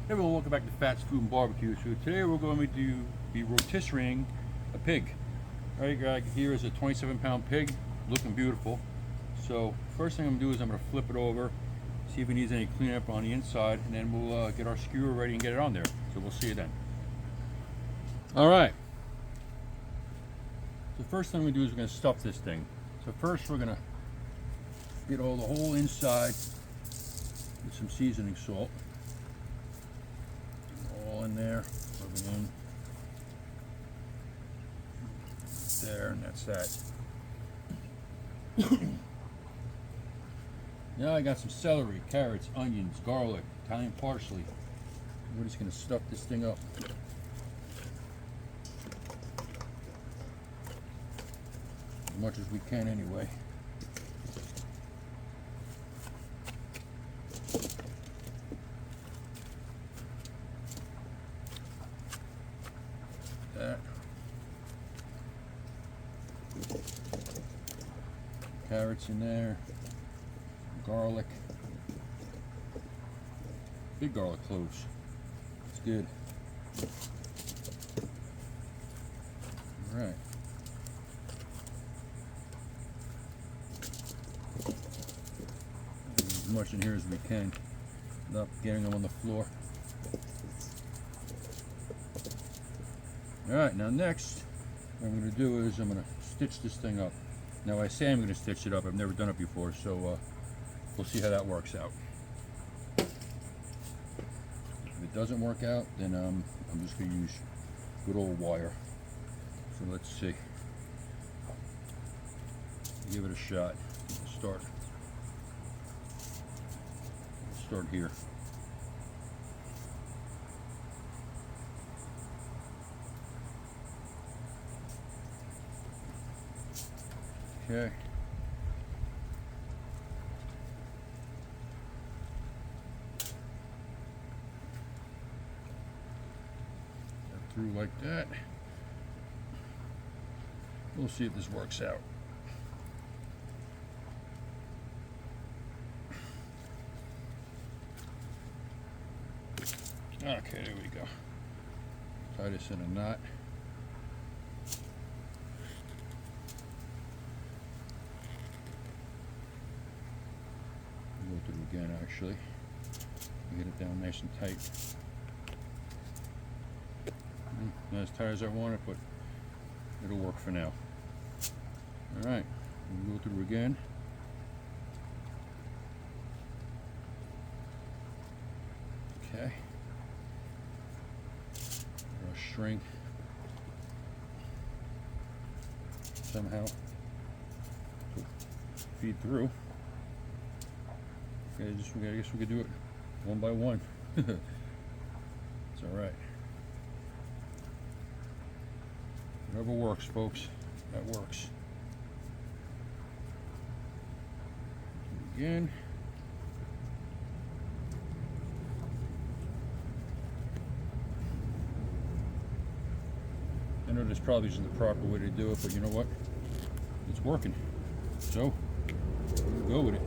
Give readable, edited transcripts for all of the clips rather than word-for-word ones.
Hey everyone, welcome back to Fast Food and Barbecue. So today we're going to be rotisserieing a pig. Alright, here is a 27-pound pig, looking beautiful. So first thing I'm going to do is I'm going to flip it over, see if it needs any cleanup on the inside, and then we'll get our skewer ready and get it on there. So we'll see you then. Alright, the first thing we do is we're going to stuff this thing. So first we're going to get all the whole inside with some seasoning salt. All in there, rubbing in there, and that's that. Now I got some celery, carrots, onions, garlic, Italian parsley. We're just going to stuff this thing up. As much as we can anyway. That. Carrots in there, garlic, big garlic cloves. It's good. All right. As much in here as we can, without getting them on the floor. Alright, now next, what I'm going to do is I'm going to stitch this thing up. Now I say I'm going to stitch it up, I've never done it before, so we'll see how that works out. If it doesn't work out, then I'm just going to use good old wire. So let's see. Give it a shot. Start here. Okay. Through like that. We'll see if this works out. Okay, there we go. Tie this in a knot. Go through again, actually. Get it down nice and tight. Not as tight as I want it, but it'll work for now. Alright, we'll go through again. Okay. I'll shrink somehow to feed through. Okay, I guess we could do it one by one. It's alright. Whatever works, folks. That works. Again. I know this probably isn't the proper way to do it, but you know what? It's working. So, we'll go with it.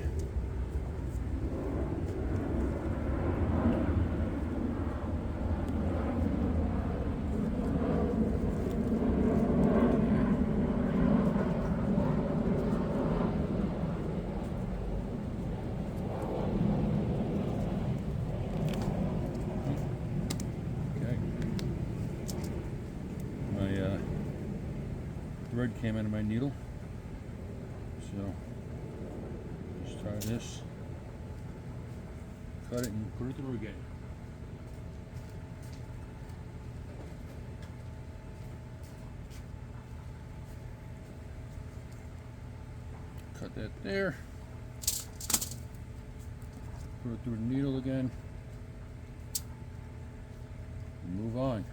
Thread came out of my needle, so just try this, cut it and put it through again. Cut that there, put it through the needle again, and move on.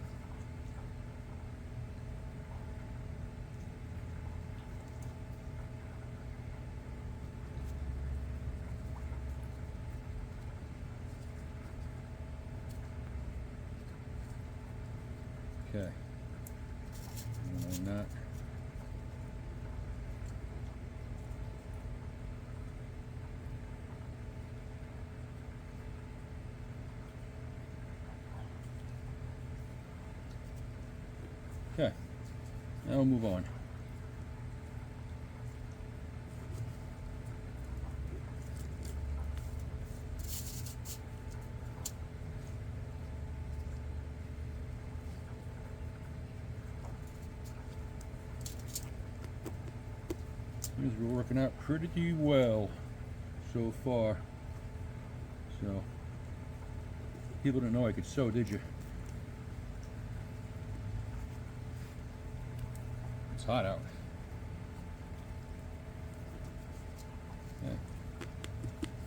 Okay. And that. Now we'll move on. Things are working out pretty well so far. So, people didn't know I could sew, did you? It's hot out. Yeah.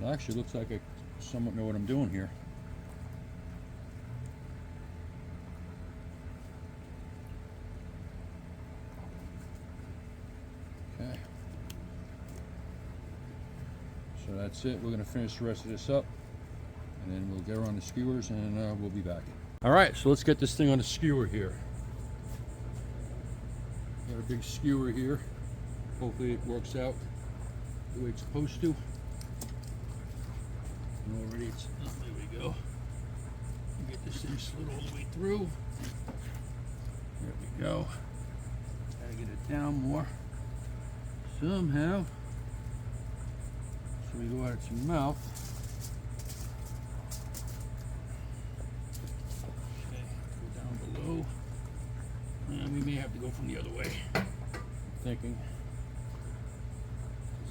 It actually looks like I somewhat know what I'm doing here. Okay. So that's it. We're going to finish the rest of this up, and then we'll get her on the skewers, and we'll be back. All right, so let's get this thing on the skewer here. Got a big skewer here. Hopefully it works out the way it's supposed to. And already it's, oh, there we go. Get this thing slid all the way through. There we go. Gotta get it down more somehow. So we go out its mouth. Okay, go down below. And we may have to go from the other way. I'm thinking.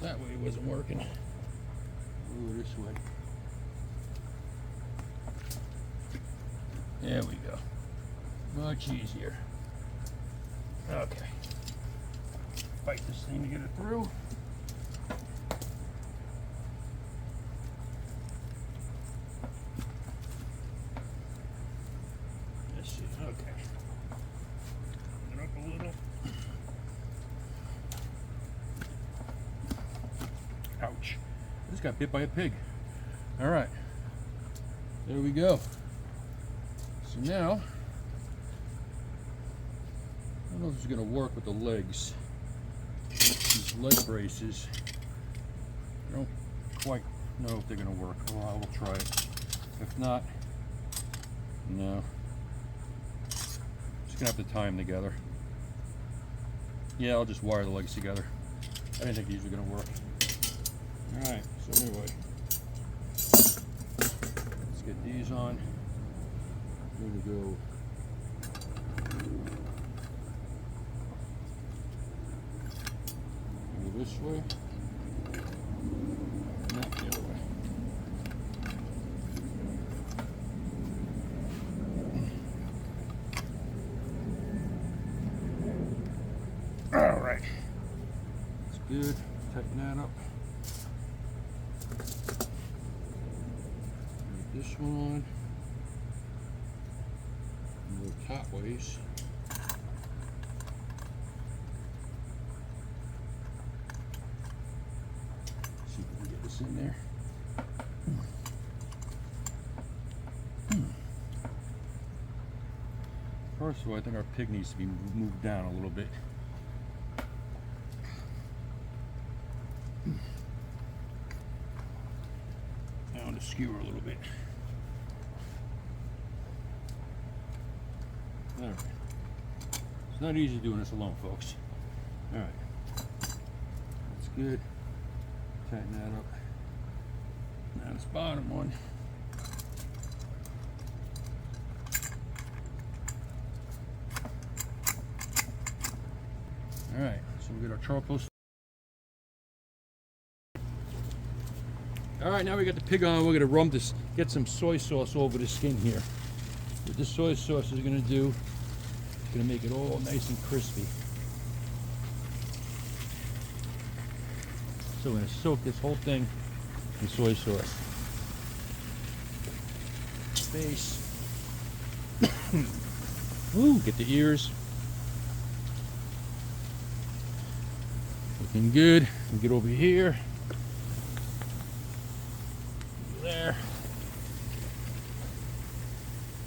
That way it wasn't working. We'll go this way. There we go. Much easier. Okay. Fight this thing to get it through. Let's see. Okay. Bring it up a little. Ouch. I just got bit by a pig. All right. There we go. So now, I don't know if this is going to work with the legs. These leg braces, I don't quite know if they're going to work. Well, I will try it. If not, no. Just going to have to tie them together. Yeah, I'll just wire the legs together. I didn't think these were going to work. Alright, so anyway, let's get these on. We're going to go this way, not the other way. Alright, that's good. Tighten that up. Get this one on. Top ways. See if we can get this in there. First of all, I think our pig needs to be moved down a little bit. Down the skewer a little bit. Alright. It's not easy doing this alone, folks. Alright. That's good. Tighten that up. Now this bottom one. Alright, so we get our charcoal. Alright, now we got the pig on. We're going to rub this, get some soy sauce over the skin here. What the soy sauce is going to do, it's going to make it all nice and crispy. So we're going to soak this whole thing in soy sauce. Face. Ooh, get the ears. Looking good. We get over here. There.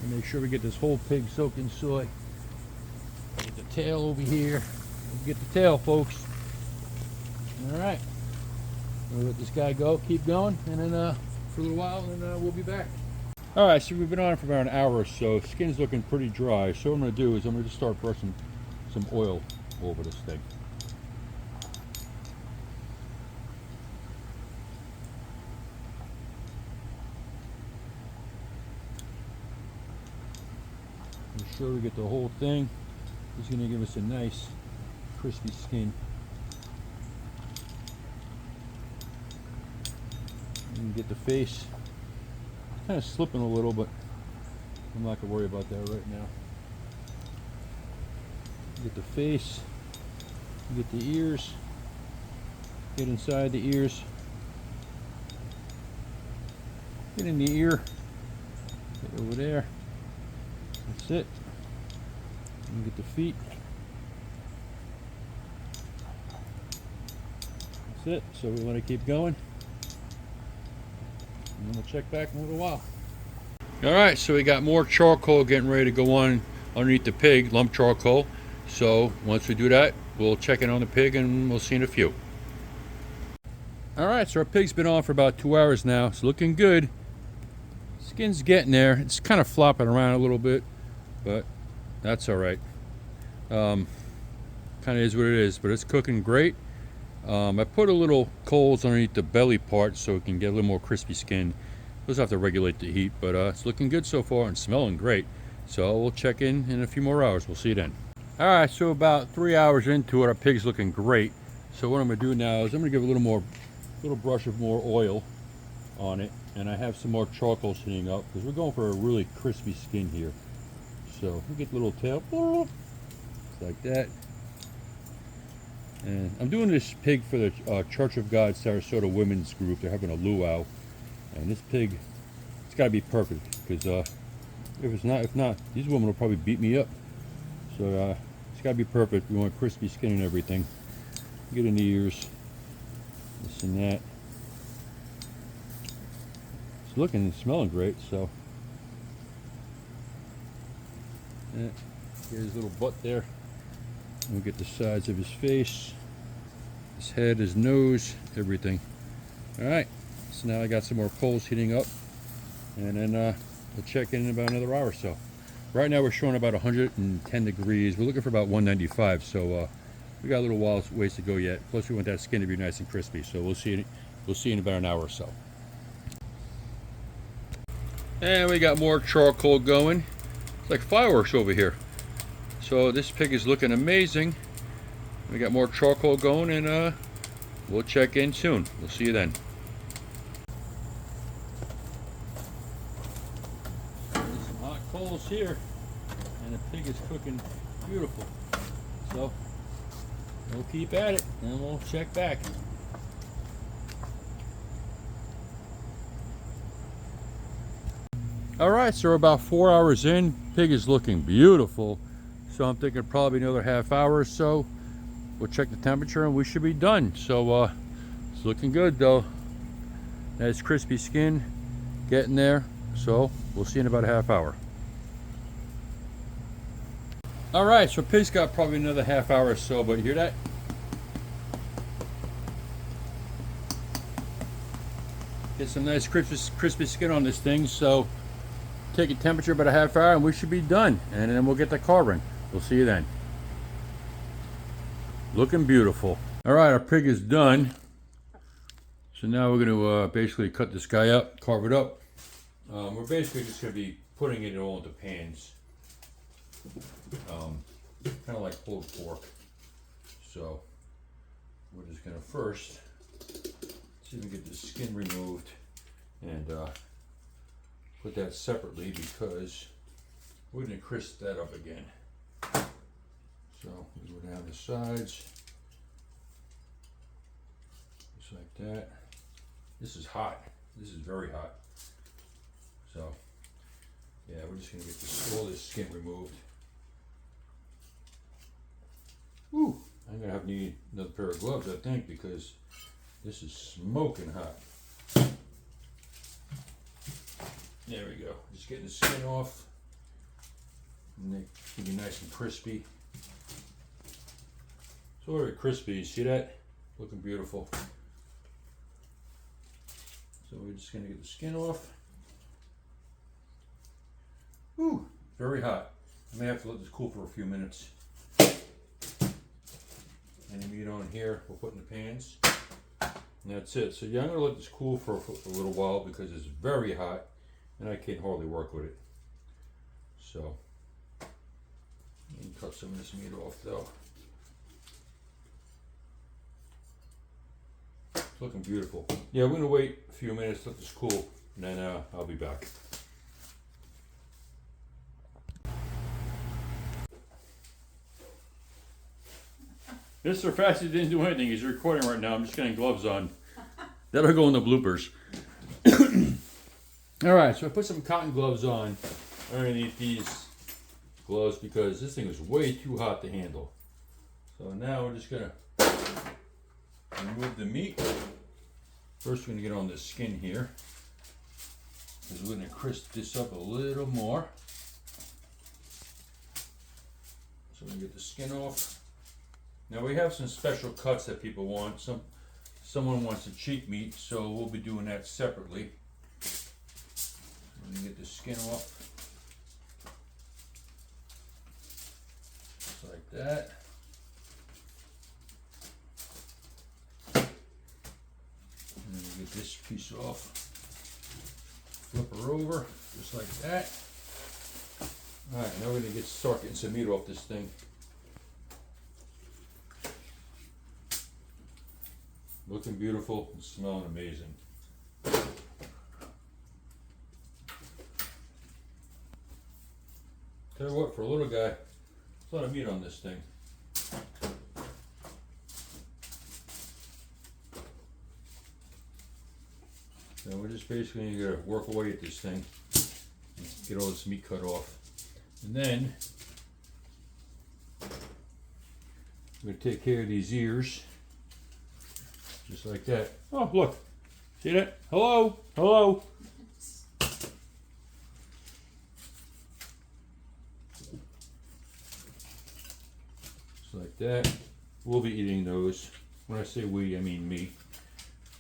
And make sure we get this whole pig soaked in soy. Get the tail over here. Get the tail, folks. Alright. We'll let this guy go, keep going, and then for a little while, and then we'll be back. Alright, so we've been on for about an hour or so. Skin's looking pretty dry. So what I'm going to do is I'm going to just start brushing some oil over this thing. Make sure we get the whole thing. It's going to give us a nice crispy skin. And get the face. It's kind of slipping a little, but I'm not going to worry about that right now. Get the face, get the ears, get inside the ears, get in the ear, get over there. That's it. And get the feet. That's it. So we want to keep going. And then we'll check back in a little while. Alright, so we got more charcoal getting ready to go on underneath the pig, lump charcoal. So once we do that, we'll check in on the pig and we'll see in a few. Alright, so our pig's been on for about 2 hours now. It's looking good. Skin's getting there. It's kind of flopping around a little bit, but that's alright. Kind of is what it is, but it's cooking great. I put a little coals underneath the belly part so it can get a little more crispy skin. We'll just have to regulate the heat, but it's looking good so far and smelling great. So we'll check in a few more hours. We'll see you then. Alright, so about 3 hours into it, our pig's looking great. So what I'm going to do now is I'm going to give a little brush of more oil on it. And I have some more charcoal sitting up because we're going for a really crispy skin here. So we get the little tail, like that. And I'm doing this pig for the Church of God Sarasota Women's Group. They're having a luau. And this pig, it's got to be perfect because if not, these women will probably beat me up. So it's got to be perfect. We want crispy skin and everything. Get in the ears, this and that. It's looking and smelling great. So get his little butt there. We'll get the sides of his face, his head, his nose, everything. All right. So now I got some more coals heating up, and then we'll check in about another hour or so. Right now we're showing about 110 degrees. We're looking for about 195, so we got a little ways to go yet. Plus we want that skin to be nice and crispy, so we'll see in about an hour or so. And we got more charcoal going. It's like fireworks over here. So this pig is looking amazing. We got more charcoal going, and we'll check in soon. We'll see you then. Coals here, and the pig is cooking beautiful. So we'll keep at it and we'll check back. Alright, so we're about 4 hours in. Pig is looking beautiful. So I'm thinking probably another half hour or so. We'll check the temperature and we should be done. So it's looking good though. Nice crispy skin getting there. So we'll see in about a half hour. Alright, so pig's got probably another half hour or so, but you hear that? Get some nice crispy skin on this thing, so take a temperature about a half hour and we should be done. And then we'll get the carving. We'll see you then. Looking beautiful. Alright, our pig is done. So now we're going to basically cut this guy up, carve it up. We're basically just going to be putting it all into pans. Kind of like pulled pork. So we're just going to first see if we can get the skin removed and put that separately because we're going to crisp that up again. So we go down the sides just like that. This is hot. This is very hot. So yeah, we're just going to get all this skin removed. Whew, I'm going to need another pair of gloves, I think, because this is smoking hot. There we go. Just getting the skin off. And they can be nice and crispy. It's already crispy. You see that? Looking beautiful. So we're just going to get the skin off. Whew, very hot. I may have to let this cool for a few minutes. Any meat on here, we'll put in the pans. And that's it. So yeah, I'm gonna let this cool for a little while because it's very hot and I can't hardly work with it. So, let me cut some of this meat off though. It's looking beautiful. Yeah, we're gonna wait a few minutes, let this cool, and then I'll be back. Mr. Fasty didn't do anything. He's recording right now. I'm just getting gloves on. That'll go in the bloopers. All right, so I put some cotton gloves on underneath these gloves because this thing is way too hot to handle. So now we're just gonna remove the meat. First, we're gonna get on the skin here because we're gonna crisp this up a little more. So we're gonna get the skin off. Now we have some special cuts that people want. Someone wants the cheek meat, so we'll be doing that separately. Let me get the skin off. Just like that. And then we get this piece off. Flip her over, just like that. Alright, now we're gonna start getting some meat off this thing. Looking beautiful and smelling amazing. Tell you what, for a little guy, there's a lot of meat on this thing. So we're just basically gonna work away at this thing, get all this meat cut off, and then we're gonna take care of these ears. Just like that. Oh, look. See that? Hello? Hello? Just like that. We'll be eating those. When I say we, I mean me.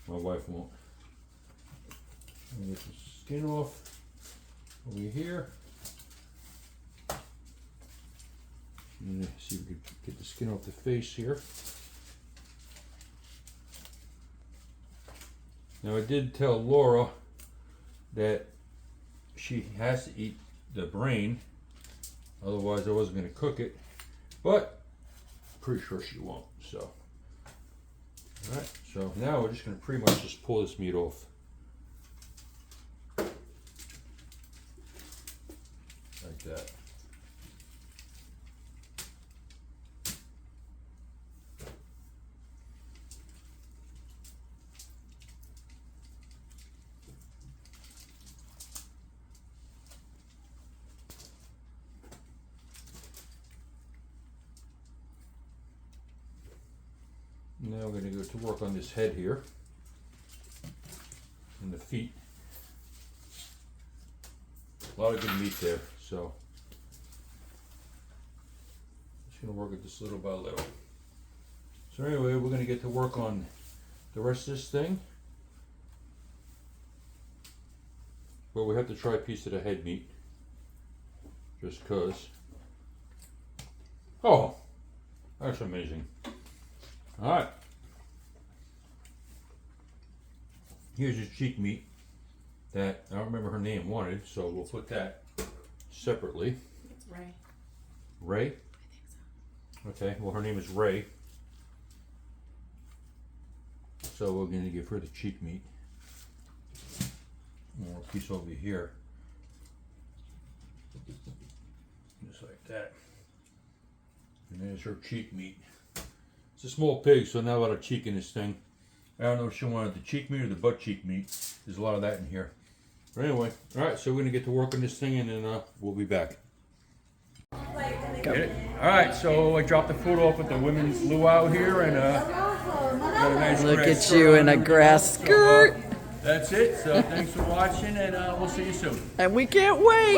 My wife won't. Get the skin off over here. And see if we can get the skin off the face here. Now I did tell Laura that she has to eat the brain, otherwise I wasn't going to cook it, but I'm pretty sure she won't. So, alright, so now we're just going to pretty much just pull this meat off. Like that. Now we're going to go to work on this head here and the feet. A lot of good meat there, so just going to work at this little by little. So anyway, we're going to get to work on the rest of this thing, but we have to try a piece of the head meat just cause. Oh, that's amazing. Alright, here's your cheek meat that I don't remember her name wanted, so we'll put that separately. It's Ray. Ray? I think so. Okay, well her name is Ray. So we're going to give her the cheek meat. More piece over here. Just like that. And there's her cheek meat. It's a small pig, so not a lot of cheek in this thing. I don't know if she wanted the cheek meat or the butt cheek meat. There's a lot of that in here. But anyway, alright, so we're going to get to work on this thing and then we'll be back. Get it? Alright, so I dropped the food off at the women's luau here and got a nice Look grass at you skirt in a on. grass skirt. So, that's it. So thanks for watching and we'll see you soon. And we can't wait.